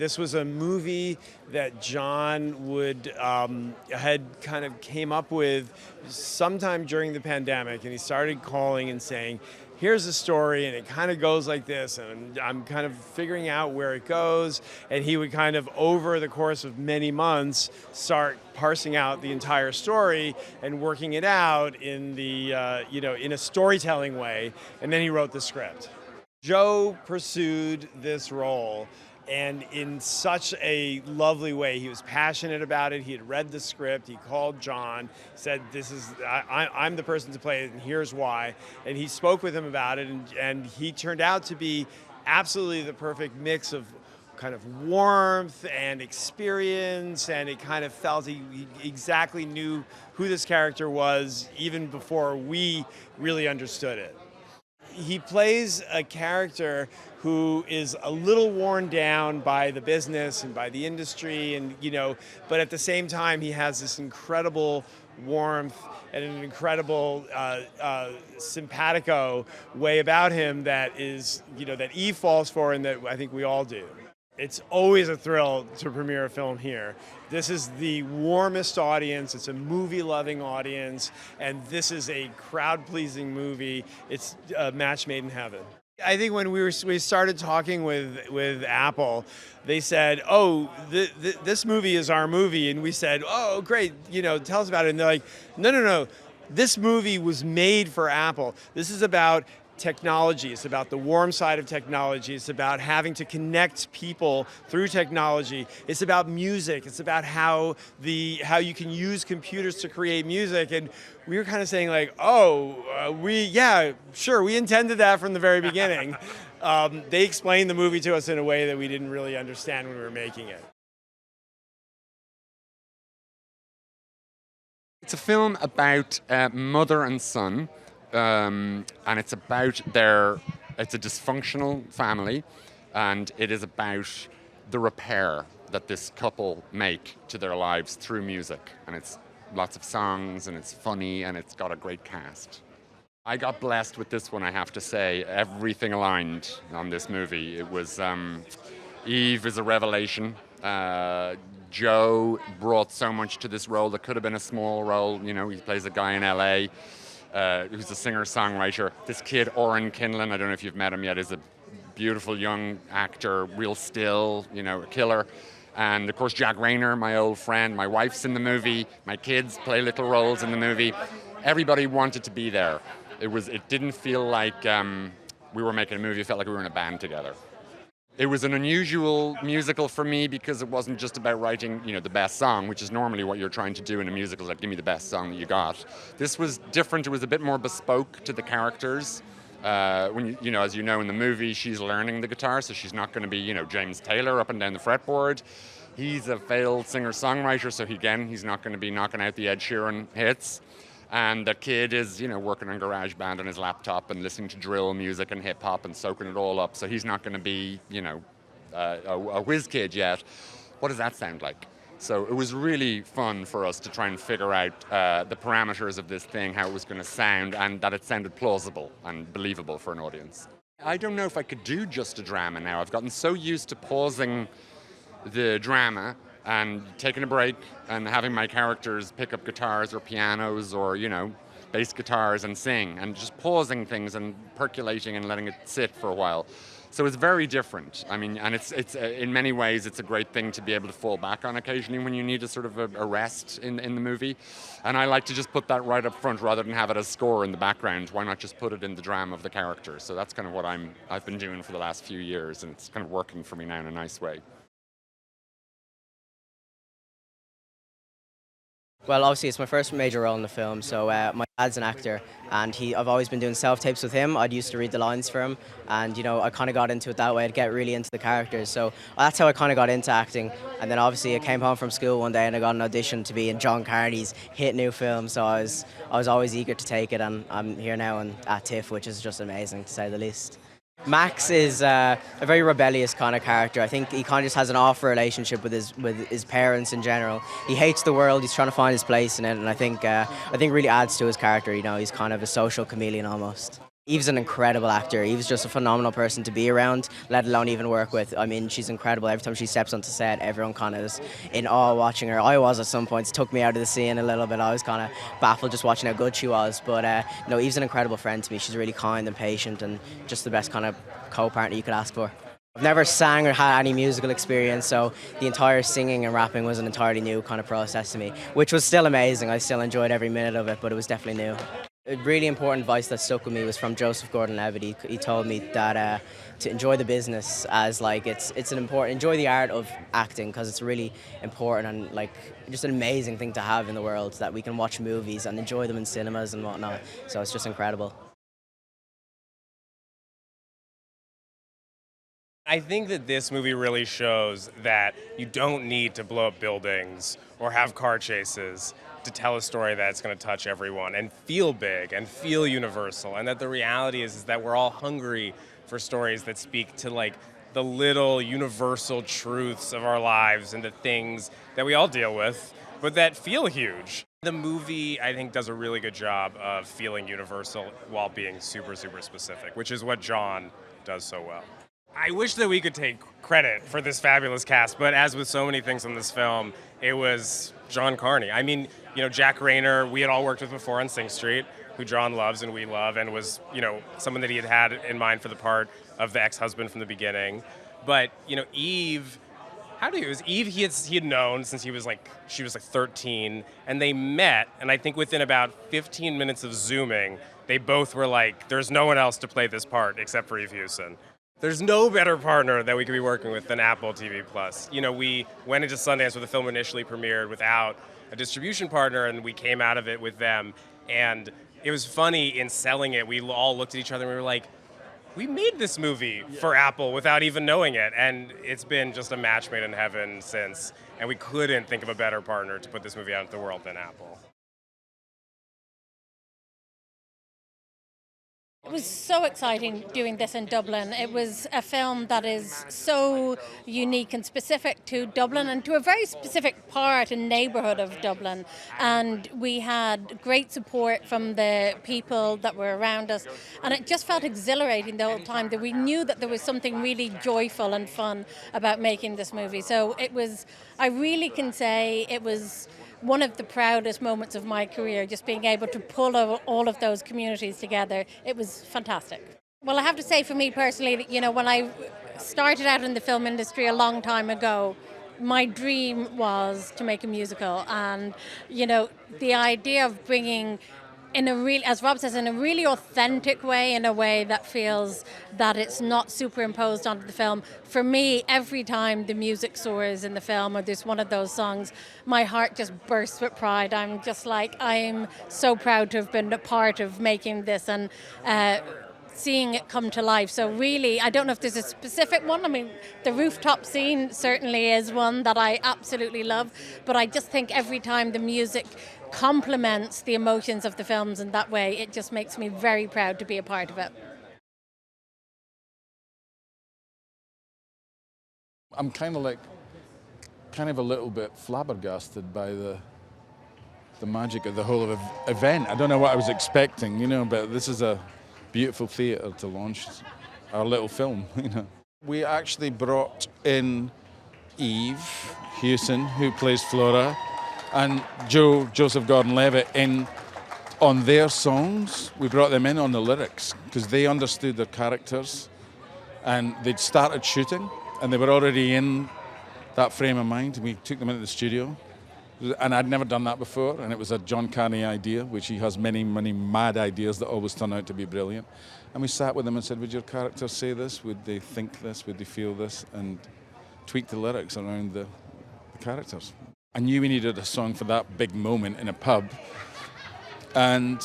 This was a movie that John had kind of came up with sometime during the pandemic, and he started calling and saying, here's the story, and it kind of goes like this, and I'm kind of figuring out where it goes, and he would kind of, over the course of many months, start parsing out the entire story and working it out in in a storytelling way, and then he wrote the script. Joe pursued this role, and in such a lovely way. He was passionate about it. He had read the script. He called John, said, I'm the person to play it, and here's why. And he spoke with him about it, and he turned out to be absolutely the perfect mix of kind of warmth and experience, and it kind of felt he exactly knew who this character was even before we really understood it. He plays a character who is a little worn down by the business and by the industry, and but at the same time he has this incredible warmth and an incredible simpatico way about him that is that Eve falls for, and that I think we all do. It's always a thrill to premiere a film here. This is the warmest audience. It's a movie-loving audience, and this is a crowd-pleasing movie. It's a match made in heaven. I think when we started talking with Apple, they said, "Oh, this movie is our movie," and we said, "Oh, great! Tell us about it." And they're like, "No. This movie was made for Apple. This is about technology. It's about the warm side of technology. It's about having to connect people through technology. It's about music. It's about how you can use computers to create music." And we were kind of saying like, we intended that from the very beginning. They explained the movie to us in a way that we didn't really understand when we were making it. It's a film about mother and son. And it's about it's a dysfunctional family, and it is about the repair that this couple make to their lives through music. And it's lots of songs, and it's funny, and it's got a great cast. I got blessed with this one, I have to say. Everything aligned on this movie. It was, Eve is a revelation. Joe brought so much to this role that could have been a small role. He plays a guy in LA. Who's a singer-songwriter. This kid, Oren Kinlan, I don't know if you've met him yet, is a beautiful young actor, real still, a killer. And of course, Reynor, my old friend, my wife's in the movie, my kids play little roles in the movie. Everybody wanted to be there. It didn't feel like we were making a movie, it felt like we were in a band together. It was an unusual musical for me because it wasn't just about writing, the best song, which is normally what you're trying to do in a musical, like give me the best song that you got. This was different. It was a bit more bespoke to the characters. When as you know in the movie, she's learning the guitar, so she's not going to be, James Taylor up and down the fretboard. He's a failed singer-songwriter, so he's not going to be knocking out the Ed Sheeran hits. And the kid is, working on GarageBand on his laptop and listening to drill music and hip hop and soaking it all up. So he's not going to be, a whiz kid yet. What does that sound like? So it was really fun for us to try and figure out the parameters of this thing, how it was going to sound, and that it sounded plausible and believable for an audience. I don't know if I could do just a drama now. I've gotten so used to pausing the drama and taking a break and having my characters pick up guitars or pianos or, bass guitars and sing, and just pausing things and percolating and letting it sit for a while. So it's very different. I mean, and it's in many ways, it's a great thing to be able to fall back on occasionally when you need a sort of a rest in the movie. And I like to just put that right up front rather than have it as score in the background. Why not just put it in the drama of the character? So that's kind of what I've been doing for the last few years, and it's kind of working for me now in a nice way. Well, obviously it's my first major role in the film, so my dad's an actor, and I've always been doing self-tapes with him. I'd used to read the lines for him, and I kind of got into it that way. I'd get really into the characters, so that's how I kind of got into acting. And then obviously I came home from school one day and I got an audition to be in John Carney's hit new film, so I was always eager to take it, and I'm here now at TIFF, which is just amazing to say the least. Max is a very rebellious kind of character. I think he kind of just has an off relationship with his parents in general. He hates the world. He's trying to find his place in it, and I think really adds to his character. He's kind of a social chameleon almost. Eve's an incredible actor. Eve's just a phenomenal person to be around, let alone even work with. I mean, she's incredible. Every time she steps onto set, everyone kind of is in awe watching her. I was at some points, took me out of the scene a little bit. I was kind of baffled just watching how good she was. But no, Eve's an incredible friend to me. She's really kind and patient and just the best kind of co-partner you could ask for. I've never sang or had any musical experience, so the entire singing and rapping was an entirely new kind of process to me, which was still amazing. I still enjoyed every minute of it, but it was definitely new. A really important advice that stuck with me was from Joseph Gordon-Levitt. He told me that to enjoy the business as like it's an important, enjoy the art of acting because it's really important and like just an amazing thing to have in the world that we can watch movies and enjoy them in cinemas and whatnot. So it's just incredible. I think that this movie really shows that you don't need to blow up buildings or have car chases to tell a story that's going to touch everyone and feel big and feel universal, and that the reality is that we're all hungry for stories that speak to like the little universal truths of our lives and the things that we all deal with, but that feel huge. The movie, I think, does a really good job of feeling universal while being super, super specific, which is what John does so well. I wish that we could take credit for this fabulous cast, but as with so many things in this film, it was John Carney. I mean, you know, Jack Reynor, we had all worked with before on Sing Street, who John loves and we love, and was, you know, someone that he had in mind for the part of the ex-husband from the beginning. But, you know, Eve, it was Eve he had known since she was like 13, and they met, and I think within about 15 minutes of Zooming, they both were like, there's no one else to play this part except for Eve Hewson. There's no better partner that we could be working with than Apple TV+. You know, we went into Sundance where the film initially premiered without a distribution partner, and we came out of it with them. And it was funny in selling it. We all looked at each other and we were like, we made this movie for Apple without even knowing it. And it's been just a match made in heaven since. And we couldn't think of a better partner to put this movie out into the world than Apple. It was so exciting doing this in Dublin. It was a film that is so unique and specific to Dublin and to a very specific part and neighbourhood of Dublin. And we had great support from the people that were around us. And it just felt exhilarating the whole time that we knew that there was something really joyful and fun about making this movie. So it was, I really can say it was one of the proudest moments of my career, just being able to pull all of those communities together. It was fantastic. Well, I have to say for me personally, you know, when I started out in the film industry a long time ago, my dream was to make a musical. And, you know, the idea of bringing in a real, as Rob says, in a really authentic way, in a way that feels that it's not superimposed onto the film. For me, every time the music soars in the film or there's one of those songs, my heart just bursts with pride. I'm just like, I'm so proud to have been a part of making this and seeing it come to life. So really, I don't know if there's a specific one. I mean, the rooftop scene certainly is one that I absolutely love, but I just think every time the music complements the emotions of the films in that way, it just makes me very proud to be a part of it. I'm kind of a little bit flabbergasted by the magic of the whole event. I don't know what I was expecting, you know, but this is a beautiful theatre to launch our little film, you know. We actually brought in Eve Hewson, who plays Flora, and Joseph Gordon-Levitt in on their songs. We brought them in on the lyrics because they understood their characters and they'd started shooting and they were already in that frame of mind. We took them into the studio and I'd never done that before, and it was a John Carney idea, which he has many, many mad ideas that always turn out to be brilliant. And we sat with them and said, would your characters say this? Would they think this? Would they feel this? And tweak the lyrics around the characters. I knew we needed a song for that big moment in a pub, and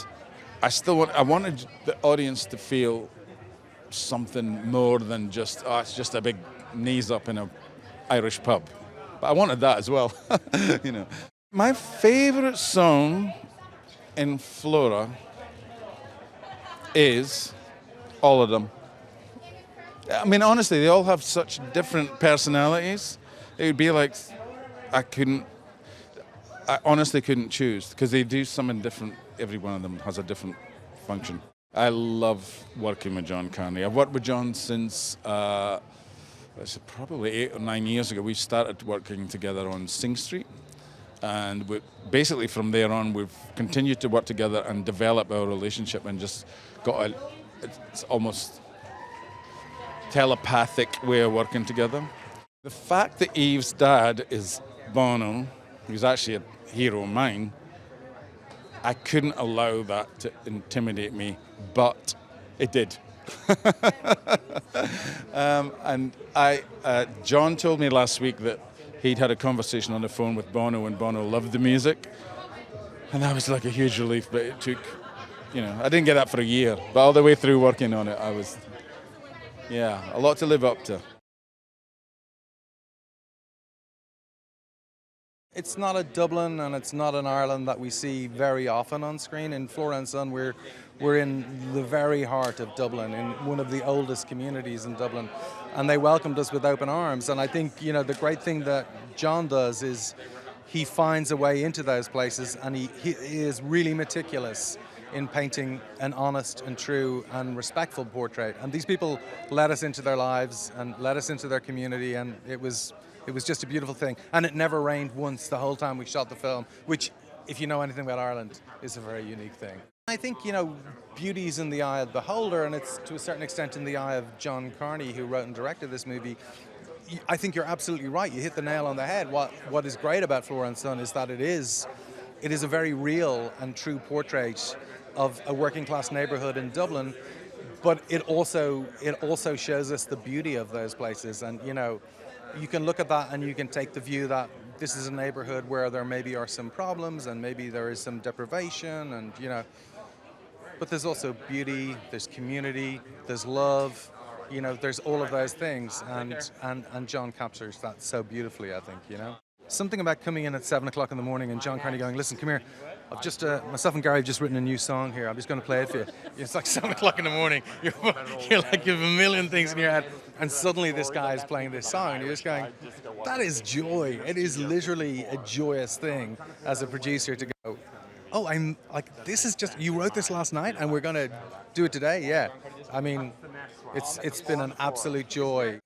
I wanted the audience to feel something more than just, oh, it's just a big knees up in a Irish pub. But I wanted that as well, you know. My favorite song in Flora is all of them. I mean, honestly, they all have such different personalities. It would be like I honestly couldn't choose because they do something different. Every one of them has a different function. I love working with John Carney. I've worked with John since probably 8 or 9 years ago. We started working together on Sing Street, and basically from there on we've continued to work together and develop our relationship, and just got it's almost telepathic way of working together. The fact that Eve's dad is Bono, who's actually a hero of mine, I couldn't allow that to intimidate me, but it did. John told me last week that he'd had a conversation on the phone with Bono, and Bono loved the music, and that was like a huge relief. But it took, I didn't get that for a year, but all the way through working on it, a lot to live up to. It's not a Dublin and it's not an Ireland that we see very often on screen. In Flora and Son, we're in the very heart of Dublin, in one of the oldest communities in Dublin, and they welcomed us with open arms. And I think, the great thing that John does is he finds a way into those places, and he is really meticulous in painting an honest and true and respectful portrait. And these people let us into their lives and let us into their community, and it was just a beautiful thing. And it never rained once the whole time we shot the film, which, if you know anything about Ireland, is a very unique thing. I think, beauty's in the eye of the beholder, and it's to a certain extent in the eye of John Carney, who wrote and directed this movie. I think you're absolutely right. You hit the nail on the head. What is great about Flora and Son is that it is a very real and true portrait of a working class neighborhood in Dublin, but it also shows us the beauty of those places. And, you can look at that and you can take the view that this is a neighborhood where there maybe are some problems and maybe there is some deprivation, and but there's also beauty, there's community, there's love, there's all of those things, and John captures that so beautifully, I think. Something about coming in at 7 o'clock in the morning and John Carney going, "Listen, come here. I've just myself and Gary have just written a new song here. I'm just going to play it for you." It's like 7 o'clock in the morning. You're like, you have a million things in your head, and suddenly this guy is playing this song, and you're just going, that is joy. It is literally a joyous thing as a producer to go, "Oh, I'm like, this is just, you wrote this last night and we're going to do it today." Yeah. I mean, it's been an absolute joy.